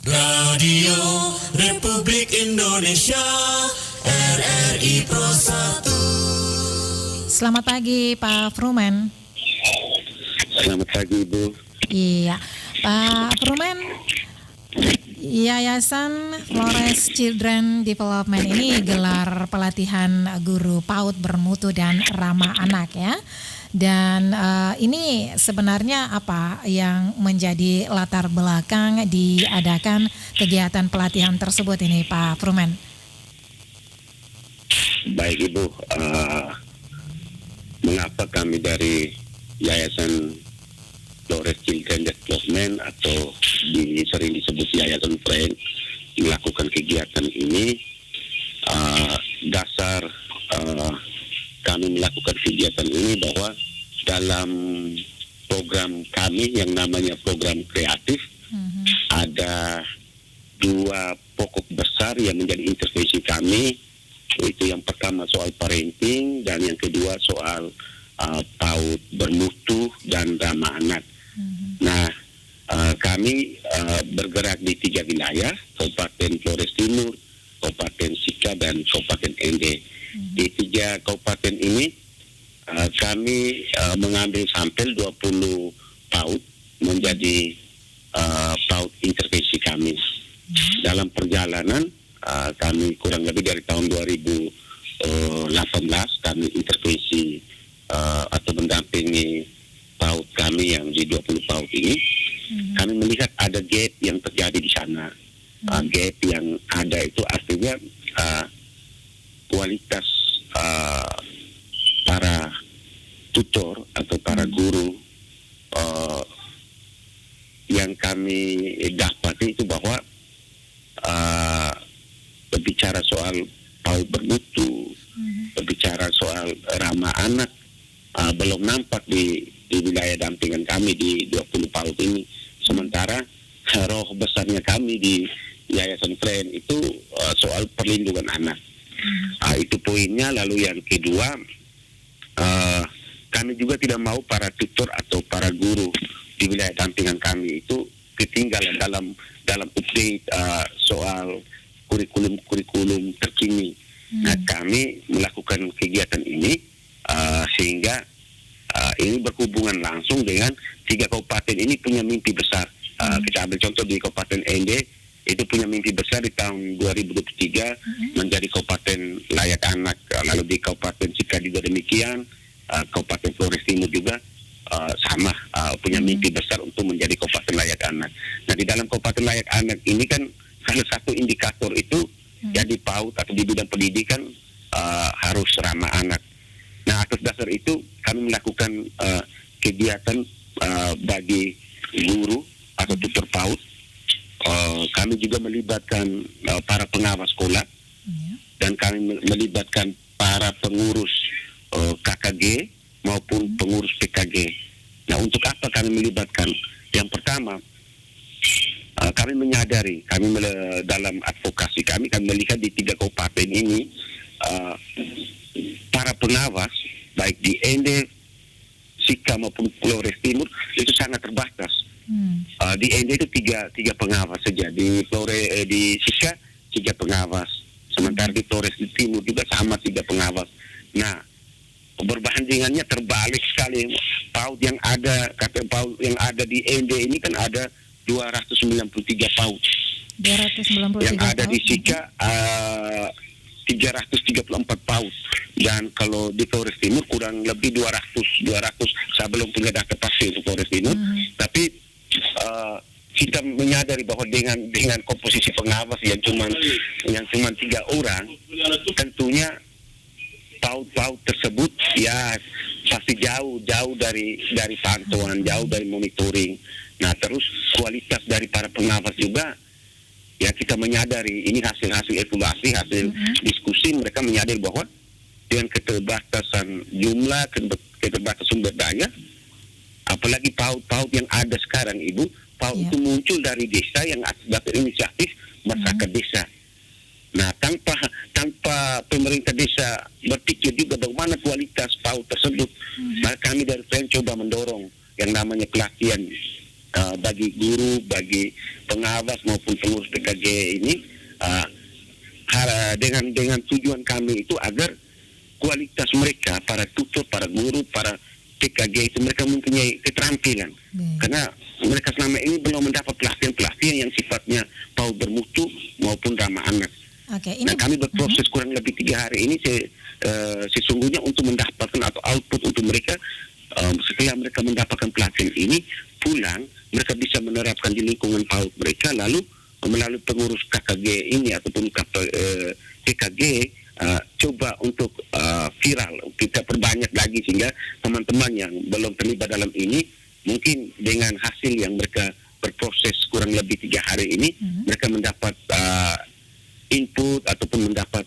Radio Republik Indonesia RRI Pro 1. Selamat pagi Pak Frumen. Selamat pagi Ibu. Iya, Pak Frumen, Yayasan Flores Children Development ini gelar pelatihan guru PAUD bermutu dan ramah anak ya. Dan ini sebenarnya apa yang menjadi latar belakang diadakan kegiatan pelatihan tersebut ini Pak Frumen? Baik Ibu, mengapa kami dari Yayasan Flores Children Development atau sering disebut Yayasan Friend melakukan kegiatan ini? Dasar kami melakukan kegiatan ini bahwa dalam program kami yang namanya program kreatif ada dua pokok besar yang menjadi intervensi kami, yaitu yang pertama soal parenting dan yang kedua soal PAUD bermutu dan ramah anak. Nah, kami bergerak di 3 wilayah, Kabupaten Flores Timur, Kabupaten Sika dan Kabupaten Ende. Di 3 kabupaten ini kami mengambil sampel 20 PAUD menjadi PAUD intervensi kami. Dalam perjalanan kami kurang lebih dari tahun 2018 kami intervensi atau mendampingi PAUD kami yang di 20 PAUD ini. Kami melihat ada gap yang terjadi di sana. Gap yang ada itu artinya kualitas para tutor atau para guru yang kami dapati itu bahwa berbicara soal PAUD bermutu, berbicara soal ramah anak belum nampak di wilayah dampingan kami di 20 PAUD ini. Sementara roh besarnya kami di Yayasan Friend itu soal perlindungan anak. Itu poinnya. Lalu yang kedua, kami juga tidak mau para tutor atau para guru di wilayah dampingan kami itu ketinggalan dalam update soal kurikulum terkini. Nah, kami melakukan kegiatan ini sehingga ini berhubungan langsung dengan 3 kabupaten ini punya mimpi besar. Kita ambil contoh di Kabupaten Ende, itu punya mimpi besar di tahun 2023 menjadi kabupaten layak anak. Lalu di Kabupaten Sika juga demikian, Kabupaten Flores Timur juga sama punya mimpi besar untuk menjadi kabupaten layak anak. Nah, di dalam kabupaten layak anak ini kan salah satu indikator itu ya di PAUD atau di bidang pendidikan harus ramah anak. Nah, atas dasar itu kami melakukan kegiatan bagi guru atau tutor PAUD. Kami juga melibatkan para pengawas sekolah dan kami melibatkan para pengurus KKG maupun pengurus PKG. Nah, untuk apa kami melibatkan? Yang pertama, kami menyadari, dalam advokasi kami melihat di 3 kabupaten ini para pengawas baik di Ende, Sika maupun Flores Timur itu sangat terbatas. Di Ende itu tiga pengawas saja, di Sika 3 pengawas, sementara di Flores Timur juga sama 3 pengawas. Nah, berbandingannya terbalik sekali. PAUD yang ada di Ende ini kan ada 293 PAUD. 293 yang ada PAUD. di Sika 334 PAUD, dan kalau di Flores Timur kurang lebih 200. Saya belum punya data pasti untuk Flores Timur, tapi kita menyadari bahwa dengan komposisi pengawas yang cuma 3 orang, tentunya PAUD tersebut ya pasti jauh dari pantauan, jauh dari monitoring. Nah, terus kualitas dari para pengawas juga ya kita menyadari ini hasil evaluasi, hasil diskusi, mereka menyadari bahwa dengan keterbatasan jumlah, keterbatasan sumber daya, apalagi PAUD yang ada sekarang Ibu, PAUD itu muncul dari desa yang dapat inisiatif masyarakat desa. Nah, tanpa pemerintah desa berpikir juga bagaimana kualitas PAUD tersebut, maka kami dari Friend coba mendorong yang namanya pelatihan bagi guru, bagi pengawas maupun pengurus PKG ini, dengan tujuan kami itu agar kualitas mereka, para tutor, para guru, para PKG itu mereka mempunyai keterampilan. Karena mereka selama ini belum mendapat pelatihan-pelatihan yang sifatnya PAUD bermutu maupun ramah anak. Ini kami berproses kurang lebih 3 hari ini sesungguhnya untuk mendapatkan atau output untuk mereka. Setelah mereka mendapatkan pelatihan ini, pulang mereka bisa menerapkan di lingkungan PAUD mereka, lalu melalui pengurus KKG ini ataupun PKG coba untuk viral, kita perbanyak lagi sehingga teman-teman yang belum terlibat dalam ini mungkin dengan hasil yang mereka berproses kurang lebih 3 hari ini, mereka mendapat input ataupun mendapat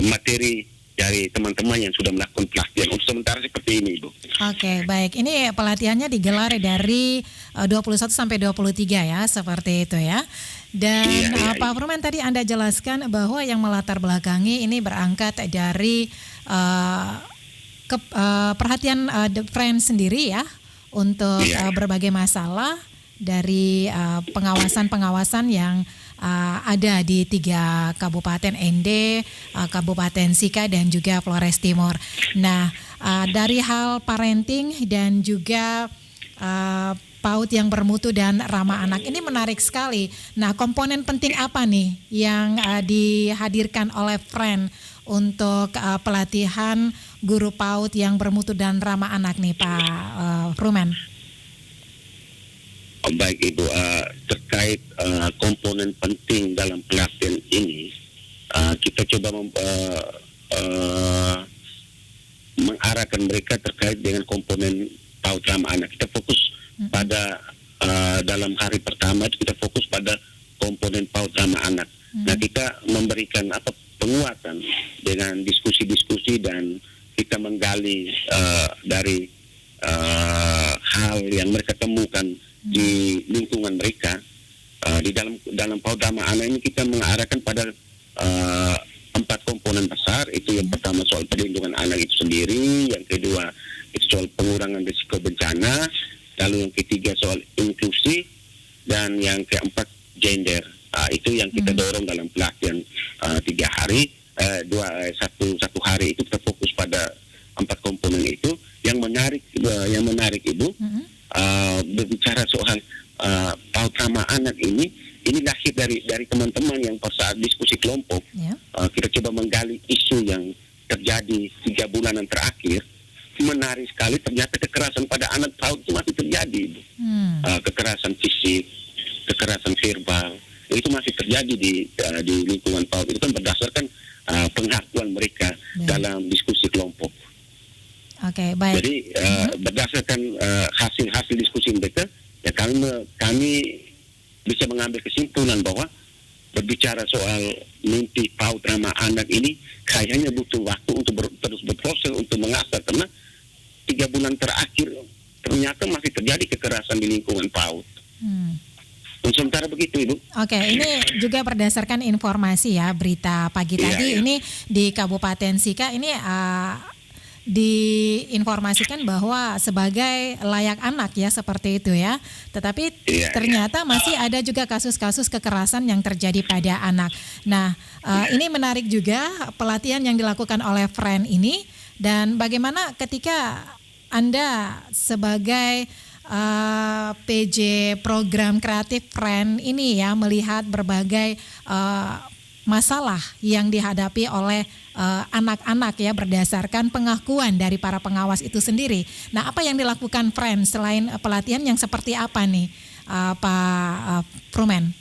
materi dari teman-teman yang sudah melakukan pelatihan. Untuk sementara seperti ini, Ibu. Oke, baik. Ini pelatihannya digelar dari 21 sampai 23 ya, seperti itu ya. Dan Pak Prumen, tadi Anda jelaskan bahwa yang melatar belakangi ini berangkat dari perhatian The Friend sendiri ya, untuk berbagai masalah dari pengawasan-pengawasan yang ada di 3 kabupaten ND, Kabupaten Sika dan juga Flores Timur. Nah, dari hal parenting dan juga PAUD yang bermutu dan ramah anak ini menarik sekali. Nah, komponen penting apa nih yang dihadirkan oleh Friend untuk pelatihan guru PAUD yang bermutu dan ramah anak nih, Pak Prumen? Baik Ibu, terkait komponen penting dalam pelatihan ini, kita coba mengarahkan mereka terkait dengan komponen PAUD ramah anak. Kita fokus pada dalam hari pertama itu kita fokus pada komponen PAUD ramah anak. Nah, kita memberikan penguatan dengan diskusi-diskusi dan kita menggali dari hal yang mereka temukan di lingkungan mereka. Di dalam PAUD ramah anak ini kita mengarahkan pada 4 komponen besar. Itu yang pertama soal perlindungan anak itu sendiri, yang kedua itu soal pengurangan risiko bencana, lalu yang ketiga soal inklusi, dan yang keempat gender. Itu yang kita dorong dalam pelatihan 3 hari, satu hari itu kita fokus pada 4 komponen itu. Yang menarik Ibu, berbicara soal PAUD ramah anak ini lahir dari teman-teman yang pada saat diskusi kelompok. Kita coba menggali isu yang terjadi 3 bulanan terakhir. Menarik sekali, ternyata kekerasan pada anak PAUD itu masih terjadi. Kekerasan fisik, kekerasan verbal, itu masih terjadi di lingkungan PAUD. Itu kan berdasarkan pengakuan mereka dalam diskusi kelompok. Oke, baik. Jadi berdasarkan hasil diskusi mereka, ya kami bisa mengambil kesimpulan bahwa berbicara soal mimpi PAUD ramah anak ini kayaknya butuh waktu untuk terus berproses untuk mengasah, karena 3 bulan terakhir ternyata masih terjadi kekerasan di lingkungan PAUD. Sementara begitu, Ibu. Oke, ini juga berdasarkan informasi ya, berita pagi tadi ini di Kabupaten Sika ini diinformasikan bahwa sebagai layak anak ya, seperti itu ya. Tetapi ternyata masih ada juga kasus-kasus kekerasan yang terjadi pada anak. Nah, ini menarik juga pelatihan yang dilakukan oleh Friend ini, dan bagaimana ketika Anda sebagai PJ program kreatif Friend ini ya melihat berbagai masalah yang dihadapi oleh anak-anak ya berdasarkan pengakuan dari para pengawas itu sendiri. Nah, apa yang dilakukan Friend selain pelatihan yang seperti apa nih, Pak Prumen?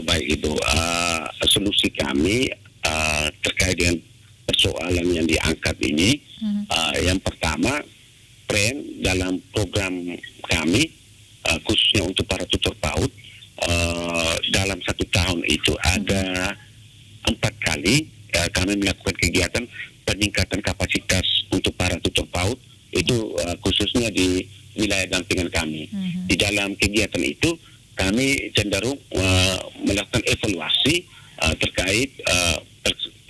Baik Ibu, solusi kami terkait dengan persoalan yang diangkat ini, yang pertama, Friend dalam program kami khususnya untuk para tutor PAUD, dalam 1 tahun itu ada 4 kali kami melakukan kegiatan peningkatan kapasitas untuk para tutor PAUD, itu khususnya di wilayah dampingan kami. Di dalam kegiatan itu kami cenderung melakukan evaluasi terkait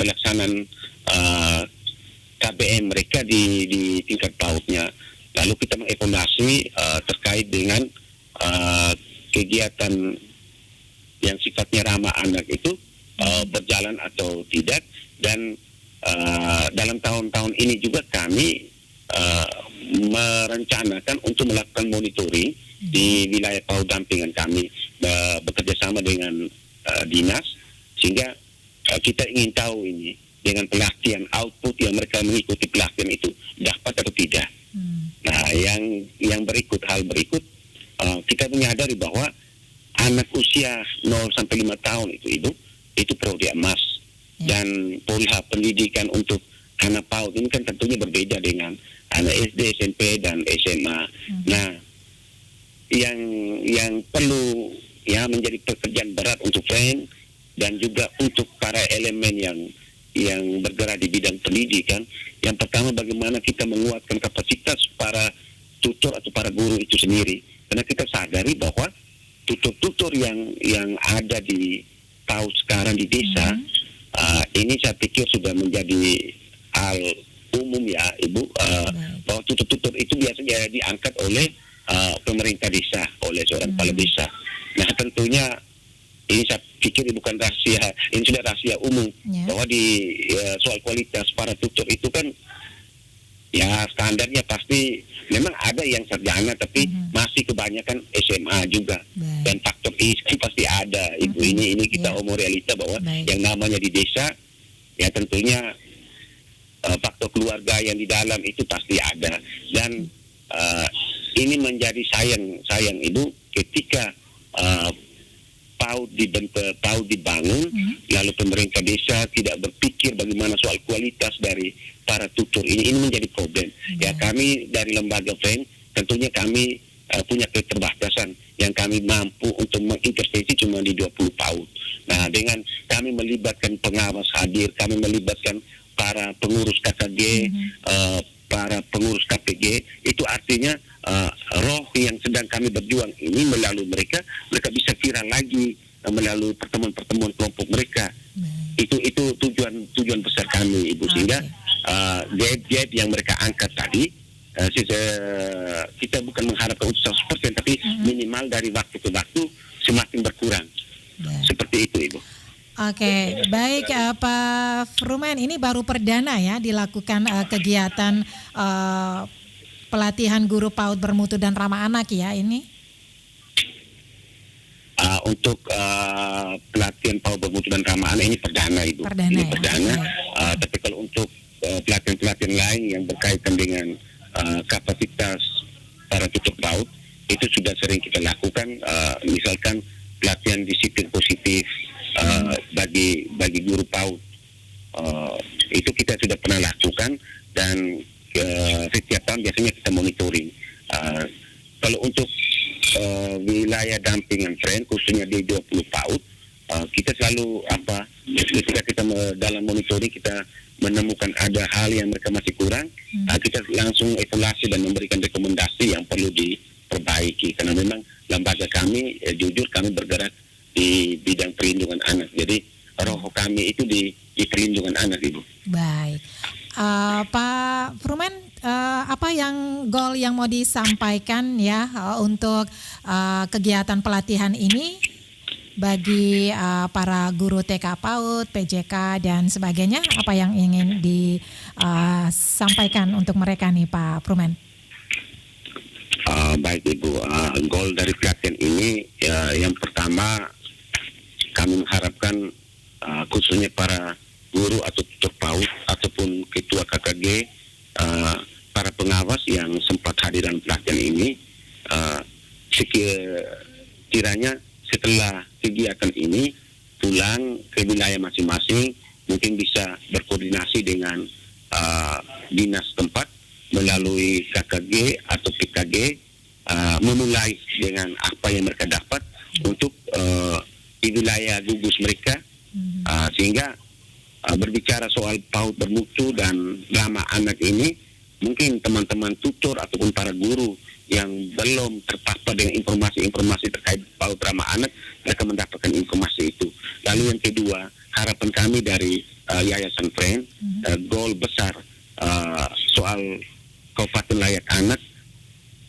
pelaksanaan KBM mereka di tingkat PAUD-nya. Lalu kita mengevaluasi terkait dengan kegiatan yang sifatnya ramah anak itu berjalan atau tidak, dan dalam tahun-tahun ini juga kami merencanakan untuk melakukan monitoring di wilayah PAUD dampingan kami, bekerja sama dengan dinas, sehingga kita ingin tahu ini dengan pelatihan output yang mereka mengikuti pelatihan itu dapat atau tidak. Nah, yang hal berikut kita menyadari bahwa anak usia 0 sampai 5 tahun itu prioritas emas, dan pola pendidikan untuk anak PAUD ini kan tentunya berbeda dengan anak SD, SMP dan SMA. Nah, yang perlu menjadi pekerjaan berat untuk FRIEND dan juga untuk para elemen yang bergerak di bidang pendidikan, yang pertama bagaimana kita menguatkan kapasitas para tutor atau para guru itu sendiri, karena kita sadari bahwa tutor-tutor yang ada di PAUD sekarang di desa ini saya pikir sudah menjadi hal umum ya Ibu, bahwa tutor-tutor itu biasanya diangkat oleh pemerintah desa, oleh seorang kepala desa. Nah, tentunya ini saya pikir bukan rahasia, ini sudah rahasia umum, bahwa di soal kualitas para tutor itu kan ya standarnya pasti memang ada yang sarjana, tapi masih kebanyakan SMA juga. Dan faktor kan pasti ada Ibu. Ini kita omong realita bahwa yang namanya di desa ya tentunya faktor keluarga yang di dalam itu pasti ada. Dan ini menjadi sayang Ibu ketika PAUD dibangun, lalu pemerintah desa tidak berpikir bagaimana soal kualitas dari para tutor ini menjadi problem. Ya, kami dari lembaga FRIEND tentunya kami punya keterbatasan yang kami mampu untuk mengintervensi cuma di 20 PAUD. Nah, dengan kami melibatkan pengawas hadir, kami melibatkan para pengurus KKG, para pengurus KPG, itu artinya roh yang sedang kami berjuang ini melalui mereka bisa viral lagi melalui pertemuan-pertemuan kelompok mereka. Itu tujuan besar kami Ibu, sehingga gap yang mereka angkat tadi kita bukan mengharapkan untuk 100%, tapi minimal dari waktu ke waktu semakin berkurang. Seperti itu Ibu. Oke, baik Pak Frumen, ini baru perdana ya dilakukan kegiatan pelatihan guru PAUD bermutu dan ramah anak ya ini? Untuk pelatihan PAUD bermutu dan ramah anak ini perdana Ibu. Ini perdana. Tapi kalau untuk pelatihan-pelatihan lain yang berkaitan dengan kapasitas para tutor PAUD itu sudah sering kita lakukan, misalkan pelatihan disiplin positif bagi guru PAUD, itu kita sudah pernah lakukan, dan setiap tahun biasanya kita monitoring. Kalau untuk wilayah dampingan FRIEND khususnya di 20 PAUD, kita selalu ketika kita dalam monitoring kita menemukan ada hal yang mereka masih kurang, kita langsung evaluasi dan memberikan rekomendasi yang perlu diperbaiki, karena memang lembaga kami jujur kami bergerak di bidang perlindungan anak, jadi roh kami itu di perlindungan anak Ibu. Baik, Pak Frumen, apa goal yang mau disampaikan ya untuk kegiatan pelatihan ini bagi para guru TK PAUD, PJK dan sebagainya, apa yang ingin disampaikan untuk mereka nih Pak Frumen? Baik Ibu, goal dari pelatihan ini yang pertama kami mengharapkan khususnya para guru atau tutor PAUD ataupun ketua KKG, para pengawas yang sempat hadir dalam pelatihan ini, sekiranya setelah kegiatan ini pulang ke wilayah masing-masing, mungkin bisa berkoordinasi dengan dinas tempat melalui KKG atau PKG, memulai dengan apa yang mereka dapat untuk di wilayah gugus mereka, sehingga berbicara soal PAUD bermutu dan ramah anak ini, mungkin teman-teman tutor ataupun para guru yang belum terpapar dengan informasi-informasi terkait PAUD ramah anak, mereka mendapatkan informasi itu. Lalu yang kedua, harapan kami dari Yayasan FRIEND, goal besar soal Kabupaten Layak Anak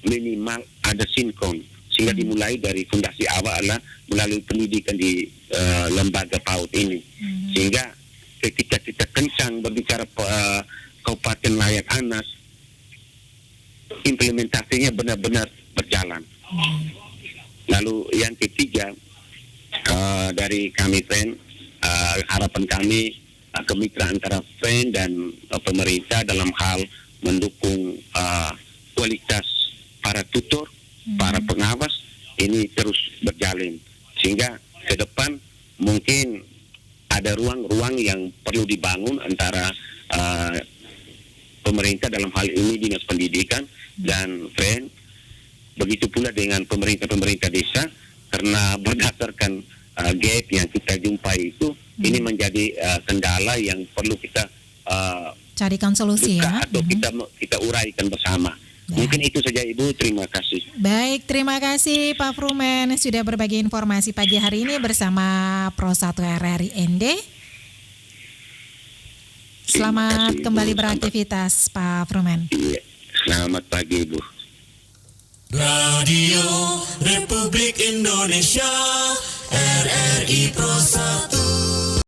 minimal ada sinkron, sehingga dimulai dari fondasi awal adalah melalui pendidikan di lembaga PAUD ini, sehingga ketika kita kencang berbicara Kabupaten Layak Anas, implementasinya benar-benar berjalan. Lalu yang ketiga, dari kami FREN, harapan kami kemitraan antara FREN dan pemerintah dalam hal mendukung kualitas para tutor, para pengawas ini terus berjalan, sehingga ke depan mungkin ada ruang-ruang yang perlu dibangun antara pemerintah dalam hal ini Dinas Pendidikan dan FREN, begitu pula dengan pemerintah-pemerintah desa, karena berdasarkan gap yang kita jumpai itu, ini menjadi kendala yang perlu kita carikan solusi buka ya. atau kita uraikan bersama. Mungkin itu saja Ibu, terima kasih. Baik, terima kasih Pak Frumen sudah berbagi informasi pagi hari ini bersama Pro 1 RRI ND. Selamat kasih, kembali Ibu. beraktivitas Pak Frumen. Iya, selamat pagi Ibu. Radio Republik Indonesia RRI Pro 1.